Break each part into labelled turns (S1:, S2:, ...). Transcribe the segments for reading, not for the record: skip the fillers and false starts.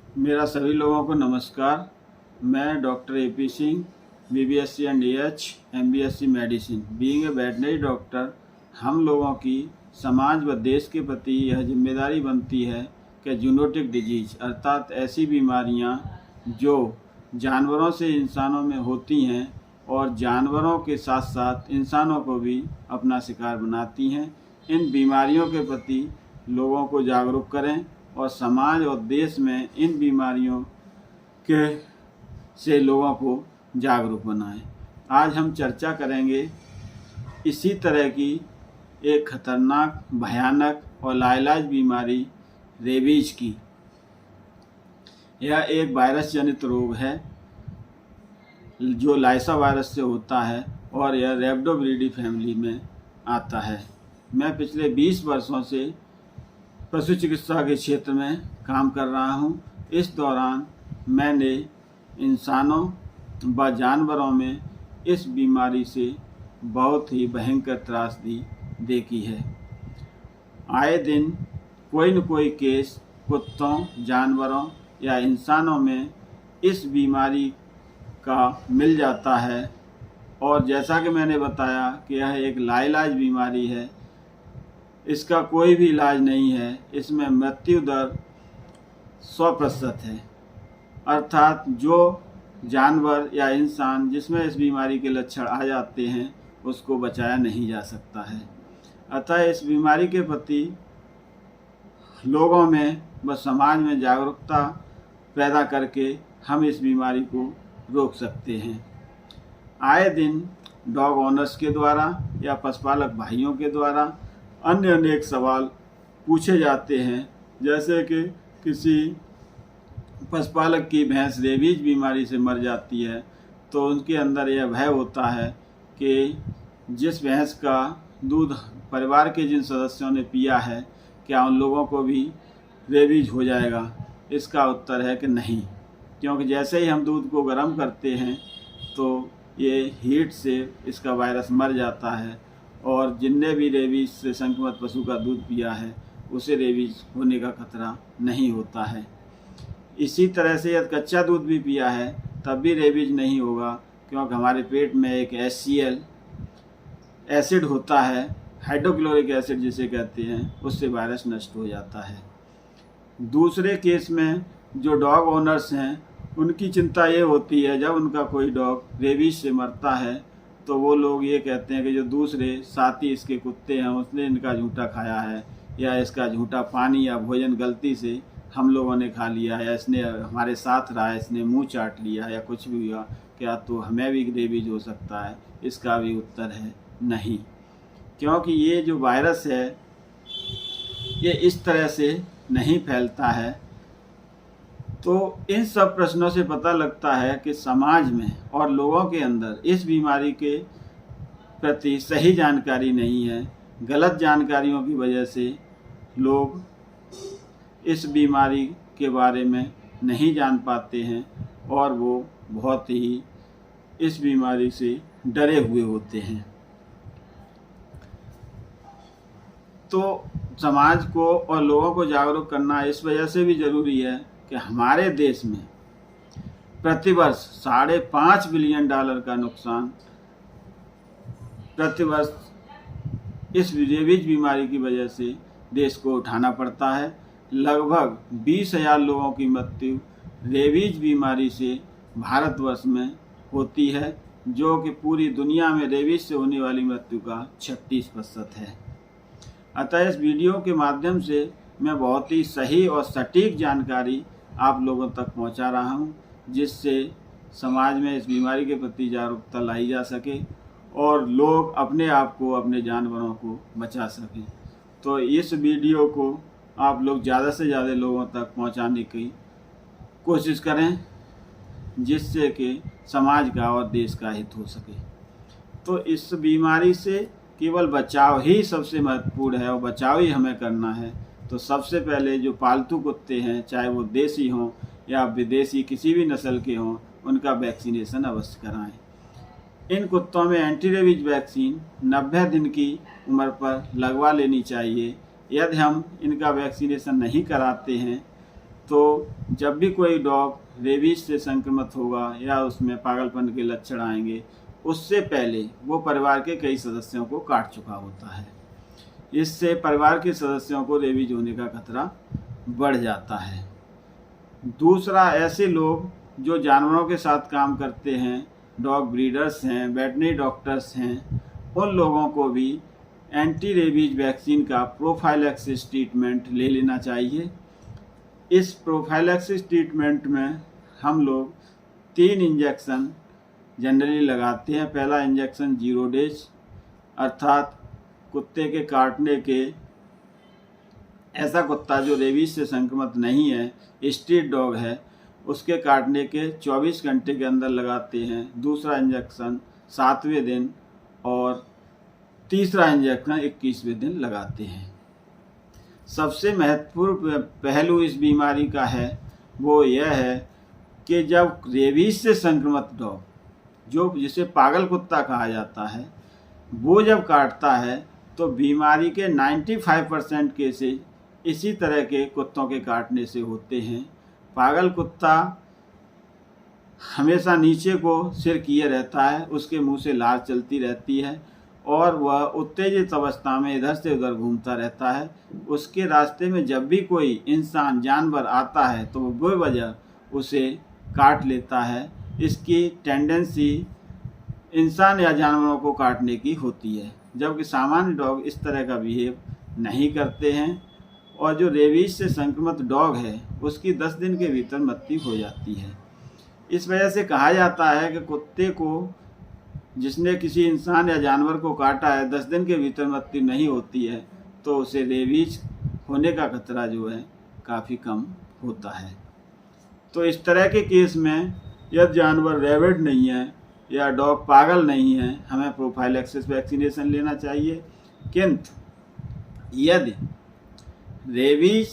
S1: मेरा सभी लोगों को नमस्कार। मैं doctor A P. Singh, BBSc and AH, MBSc medicine. Being a veterinary doctor, हम लोगों की समाज व देश के प्रति यह जिम्मेदारी बनती है कि जूनोटिक डिजीज अर्थात ऐसी बीमारियां जो जानवरों से इंसानों में होती हैं और जानवरों के साथ साथ इंसानों को भी अपना शिकार बनाती हैं, इन बीमारियों के प्रति लोगों को जागरूक करें और समाज और देश में इन बीमारियों के से लोगों को जागरूक बनाएं। आज हम चर्चा करेंगे इसी तरह की एक खतरनाक, भयानक और लाइलाज बीमारी रेबीज की। यह एक वायरस जनित रोग है जो लाइसा वायरस से होता है और यह रैप्डोविरिडी फैमिली में आता है। मैं पिछले 20 वर्षों से पशु चिकित्सा के क्षेत्र में काम कर रहा हूँ। इस दौरान मैंने इंसानों व जानवरों में इस बीमारी से बहुत ही भयंकर त्रासदी देखी है। आए दिन कोई न कोई केस कुत्तों, जानवरों या इंसानों में इस बीमारी का मिल जाता है और जैसा कि मैंने बताया कि यह एक लाइलाज बीमारी है। इसका कोई भी इलाज नहीं है। इसमें मृत्यु दर 100% है, अर्थात जो जानवर या इंसान जिसमें इस बीमारी के लक्षण आ जाते हैं उसको बचाया नहीं जा सकता है। अतः इस बीमारी के प्रति लोगों में व समाज में जागरूकता पैदा करके हम इस बीमारी को रोक सकते हैं। आए दिन डॉग ओनर्स के द्वारा या पशुपालक भाइयों के द्वारा अन्य अनेक सवाल पूछे जाते हैं, जैसे कि किसी पशुपालक की भैंस रेबीज बीमारी से मर जाती है तो उनके अंदर यह भय होता है कि जिस भैंस का दूध परिवार के जिन सदस्यों ने पिया है क्या उन लोगों को भी रेबीज हो जाएगा। इसका उत्तर है कि नहीं, क्योंकि जैसे ही हम दूध को गर्म करते हैं तो ये हीट से इसका वायरस मर जाता है और जिनने भी रेबीज से संक्रमित पशु का दूध पिया है उसे रेबीज होने का खतरा नहीं होता है। इसी तरह से यदि कच्चा दूध भी पिया है तब भी रेबीज नहीं होगा, क्योंकि हमारे पेट में एक HCl एसिड होता है, हाइड्रोक्लोरिक एसिड जिसे कहते हैं, उससे वायरस नष्ट हो जाता है। दूसरे केस में जो डॉग ओनर्स हैं उनकी चिंता ये होती है जब उनका कोई डॉग रेबीज से मरता है तो वो लोग ये कहते हैं कि जो दूसरे साथी इसके कुत्ते हैं उसने इनका झूठा खाया है या इसका झूठा पानी या भोजन गलती से हम लोगों ने खा लिया है या इसने हमारे साथ रहा है, इसने मुंह चाट लिया या कुछ भी हुआ, क्या तो हमें भी रेबीज हो सकता है। इसका भी उत्तर है नहीं, क्योंकि ये जो वायरस है ये इस तरह से नहीं फैलता है। तो इन सब प्रश्नों से पता लगता है कि समाज में और लोगों के अंदर इस बीमारी के प्रति सही जानकारी नहीं है। गलत जानकारियों की वजह से लोग इस बीमारी के बारे में नहीं जान पाते हैं और वो बहुत ही इस बीमारी से डरे हुए होते हैं। तो समाज को और लोगों को जागरूक करना इस वजह से भी ज़रूरी है कि हमारे देश में प्रतिवर्ष $5.5 बिलियन का नुकसान प्रतिवर्ष इस रेबीज बीमारी की वजह से देश को उठाना पड़ता है। लगभग 20,000 लोगों की मृत्यु रेबीज बीमारी से भारतवर्ष में होती है, जो कि पूरी दुनिया में रेबीज से होने वाली मृत्यु का 36% है। अतः इस वीडियो के माध्यम से मैं बहुत ही सही और सटीक जानकारी आप लोगों तक पहुंचा रहा हूं, जिससे समाज में इस बीमारी के प्रति जागरूकता लाई जा सके और लोग अपने आप को, अपने जानवरों को बचा सकें। तो इस वीडियो को आप लोग ज़्यादा से ज़्यादा लोगों तक पहुंचाने की कोशिश करें, जिससे कि समाज का और देश का हित हो सके। तो इस बीमारी से केवल बचाव ही सबसे महत्वपूर्ण है और बचाव ही हमें करना है। तो सबसे पहले जो पालतू कुत्ते हैं, चाहे वो देसी हों या विदेशी किसी भी नस्ल के हों, उनका वैक्सीनेशन अवश्य कराएं। इन कुत्तों में एंटी रेबीज वैक्सीन 90 दिन की उम्र पर लगवा लेनी चाहिए। यदि हम इनका वैक्सीनेशन नहीं कराते हैं तो जब भी कोई डॉग रेबीज से संक्रमित होगा या उसमें पागलपन के लक्षण आएंगे, उससे पहले वो परिवार के कई सदस्यों को काट चुका होता है। इससे परिवार के सदस्यों को रेबीज होने का खतरा बढ़ जाता है। दूसरा, ऐसे लोग जो जानवरों के साथ काम करते हैं, डॉग ब्रीडर्स हैं, वेटरनरी डॉक्टर्स हैं, उन लोगों को भी एंटी रेबीज वैक्सीन का प्रोफाइलैक्सिस ट्रीटमेंट ले लेना चाहिए। इस प्रोफाइलैक्सिस ट्रीटमेंट में हम लोग 3 इंजेक्शन जनरली लगाते हैं। पहला इंजेक्शन 0 डेज, अर्थात कुत्ते के काटने के, ऐसा कुत्ता जो रेबीज से संक्रमित नहीं है, स्ट्रीट डॉग है, उसके काटने के 24 घंटे के अंदर लगाते हैं। दूसरा इंजेक्शन 7वें दिन और तीसरा इंजेक्शन 21वें दिन लगाते हैं। सबसे महत्वपूर्ण पहलू इस बीमारी का है वो यह है कि जब रेबीज से संक्रमित डॉग, जो जिसे पागल कुत्ता कहा जाता है, वो जब काटता है तो बीमारी के 95% केसेज इसी तरह के कुत्तों के काटने से होते हैं। पागल कुत्ता हमेशा नीचे को सिर किए रहता है, उसके मुंह से लार चलती रहती है और वह उत्तेजित अवस्था में इधर से उधर घूमता रहता है। उसके रास्ते में जब भी कोई इंसान जानवर आता है तो वो वजह उसे काट लेता है। इसकी टेंडेंसी इंसान या जानवरों को काटने की होती है, जबकि सामान्य डॉग इस तरह का बिहेव नहीं करते हैं। और जो रेबीज से संक्रमित डॉग है उसकी 10 दिन के भीतर मृत्यु हो जाती है। इस वजह से कहा जाता है कि कुत्ते को जिसने किसी इंसान या जानवर को काटा है 10 दिन के भीतर मृत्यु नहीं होती है तो उसे रेबीज होने का खतरा जो है काफ़ी कम होता है। तो इस तरह के केस में यदि जानवर रैबिड नहीं है या डॉग पागल नहीं है, हमें प्रोफाइलैक्सिस वैक्सीनेशन लेना चाहिए। किंतु यदि रेबीज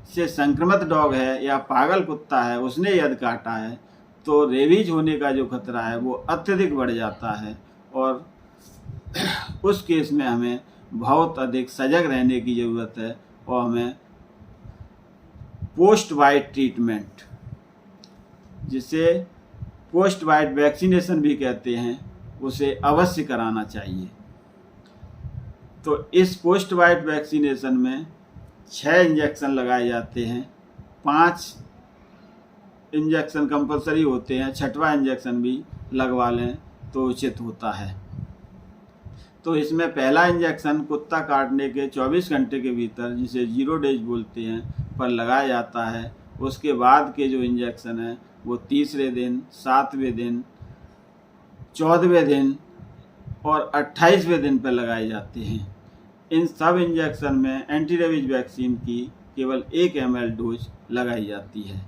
S1: से संक्रमित डॉग है या पागल कुत्ता है, उसने यदि काटा है तो रेबीज होने का जो खतरा है वो अत्यधिक बढ़ जाता है और उस केस में हमें बहुत अधिक सजग रहने की ज़रूरत है और हमें पोस्ट बाइट ट्रीटमेंट, जिसे पोस्ट बाइट वैक्सीनेशन भी कहते हैं, उसे अवश्य कराना चाहिए। तो इस पोस्ट बाइट वैक्सीनेशन में 6 इंजेक्शन लगाए जाते हैं, 5 इंजेक्शन कंपलसरी होते हैं, 6वां इंजेक्शन भी लगवा लें तो उचित होता है। तो इसमें पहला इंजेक्शन कुत्ता काटने के 24 घंटे के भीतर, जिसे 0 डेज बोलते हैं, पर लगाया जाता है। उसके बाद के जो इंजेक्शन है वो तीसरे दिन, 7वें दिन, 14वें दिन और 28वें दिन पर लगाए जाते हैं। इन सब इंजेक्शन में एंटी रेबीज वैक्सीन की केवल 1 ml डोज लगाई जाती है।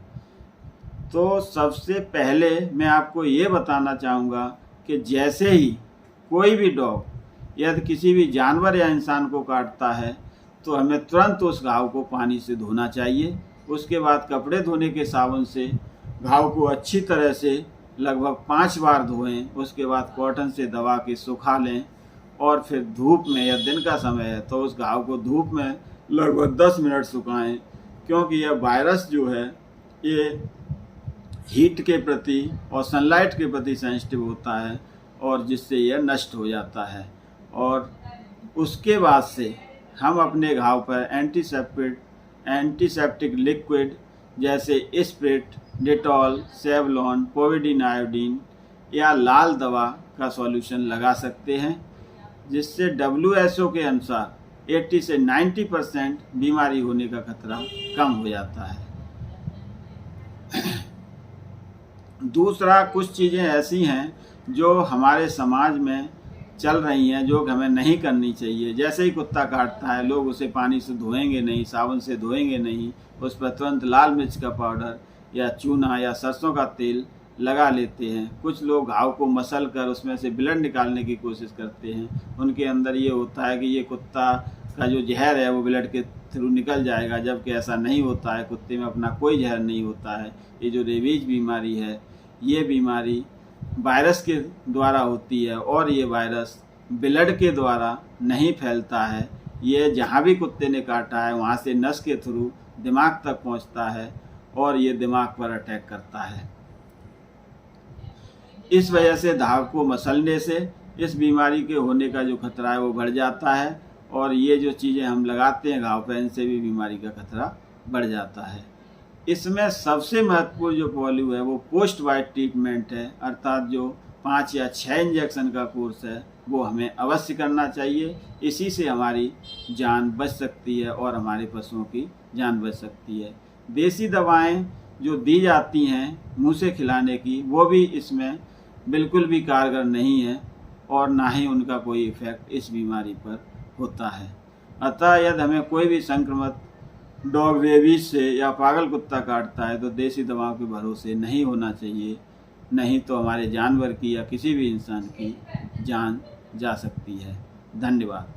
S1: तो सबसे पहले मैं आपको ये बताना चाहूँगा कि जैसे ही कोई भी डॉग यदि किसी भी जानवर या इंसान को काटता है तो हमें तुरंत उस घाव को पानी से धोना चाहिए। उसके बाद कपड़े धोने के साबुन से घाव को अच्छी तरह से लगभग 5 बार धोएं। उसके बाद कॉटन से दबा के सुखा लें और फिर धूप में, या दिन का समय है तो उस घाव को धूप में लगभग 10 मिनट सुखाएं, क्योंकि यह वायरस जो है ये हीट के प्रति और सनलाइट के प्रति सेंसिटिव होता है और जिससे यह नष्ट हो जाता है। और उसके बाद से हम अपने घाव पर एंटीसेप्टिक लिक्विड जैसे spirit, Dettol, Savlon, povidone iodine या लाल दवा का सॉल्यूशन लगा सकते हैं, जिससे WHO के अनुसार 80 से 90% बीमारी होने का खतरा कम हो जाता है। दूसरा, कुछ चीज़ें ऐसी हैं जो हमारे समाज में चल रही हैं जो हमें नहीं करनी चाहिए। जैसे ही कुत्ता काटता है लोग उसे पानी से धोएंगे नहीं, साबुन से धोएंगे नहीं, उस पर तुरंत लाल मिर्च का पाउडर या चूना या सरसों का तेल लगा लेते हैं। कुछ लोग घाव को मसल कर उसमें से ब्लड निकालने की कोशिश करते हैं। उनके अंदर ये होता है कि ये कुत्ता का जो जहर है वो ब्लड के थ्रू निकल जाएगा, जबकि ऐसा नहीं होता है। कुत्ते में अपना कोई जहर नहीं होता है। ये जो रेबीज बीमारी है, ये बीमारी वायरस के द्वारा होती है और ये वायरस ब्लड के द्वारा नहीं फैलता है। ये जहाँ भी कुत्ते ने काटा है वहाँ से नस के थ्रू दिमाग तक पहुँचता है और ये दिमाग पर अटैक करता है। इस वजह से धाग को मसलने से इस बीमारी के होने का जो खतरा है वो बढ़ जाता है, और ये जो चीज़ें हम लगाते हैं घाव पे, इनसे भी बीमारी का खतरा बढ़ जाता है। इसमें सबसे महत्वपूर्ण जो पहलू है वो पोस्ट बाइट ट्रीटमेंट है, अर्थात जो 5 या 6 इंजेक्शन का कोर्स है वो हमें अवश्य करना चाहिए। इसी से हमारी जान बच सकती है और हमारे पशुओं की जान बच सकती है। देसी दवाएं जो दी जाती हैं मुंह से खिलाने की, वो भी इसमें बिल्कुल भी कारगर नहीं है और ना ही उनका कोई इफेक्ट इस बीमारी पर होता है। अतः यदि हमें कोई भी संक्रमित डॉग रेबीज से या पागल कुत्ता काटता है तो देसी दवाओं के भरोसे नहीं होना चाहिए, नहीं तो हमारे जानवर की या किसी भी इंसान की जान जा सकती है। धन्यवाद।